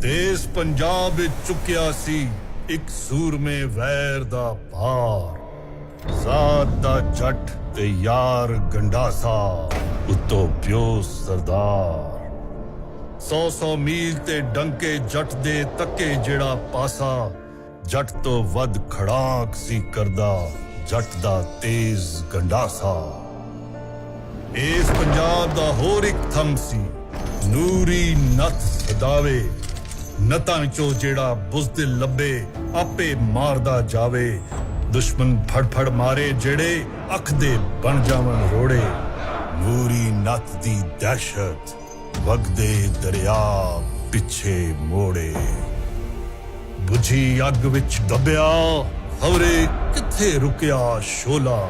ਦੇਸ ਪੰਜਾਬ ਵਿੱਚ ਚੁੱਕਿਆ ਸੀ ਇੱਕ ਸੂਰਮੇ ਵੈਰ ਦਾ ਭਾਰ। ਜ਼ਾਤ ਦਾ ਜੱਟ ਤੇ ਯਾਰ ਗੰਡਾਸਾ, ਉੱਤੋਂ ਪਿਓ ਸਰਦਾਰ। 100 ਮੀਲ ਤੇ ਡੰਕੇ ਜੱਟ ਦੇ ਤੱਕੇ ਜਿਹੜਾ ਪਾਸਾ, ਜੱਟ ਤੋਂ ਵੱਧ ਖੜਾਕ ਸੀ ਕਰਦਾ ਜੱਟ ਦਾ ਤੇਜ਼ ਗੰਡਾਸਾ। ਇਸ ਪੰਜਾਬ ਦਾ ਹੋਰ ਇੱਕ ਥੰਮ ਸੀ, ਨੂਰੀ ਨੱਥ ਸਦਾਵੇ। ਨਤਾਂ ਚੋਂ ਜਿਹੜਾ ਬੁਜ਼ਦਿਲ ਲੱਭੇ ਆਪੇ ਮਾਰਦਾ ਜਾਵੇ। ਦੁਸ਼ਮਣ ਫੜ ਮਾਰੇ ਜਿਹੜੇ ਅੱਖ ਦੇ ਬਣ ਜਾਵਣ ਰੋੜੇ। ਨੂਰੀ ਨੱਥ ਦੀ ਦਹਿਸ਼ਤ ਵਗਦੇ ਦਰਿਆ ਪਿੱਛੇ ਮੋੜੇ। ਬੁਝੀ ਅੱਗ ਵਿੱਚ ਦੱਬਿਆ ਖਬਰੇ ਕਿੱਥੇ ਰੁਕਿਆ ਸ਼ੋਲਾ।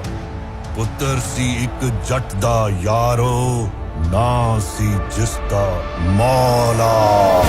ਪੁੱਤਰ ਸੀ ਇੱਕ ਜੱਟ ਦਾ ਯਾਰੋ, ਨਾਂ ਸੀ ਜਿਸ ਦਾ ਮੌਲਾ।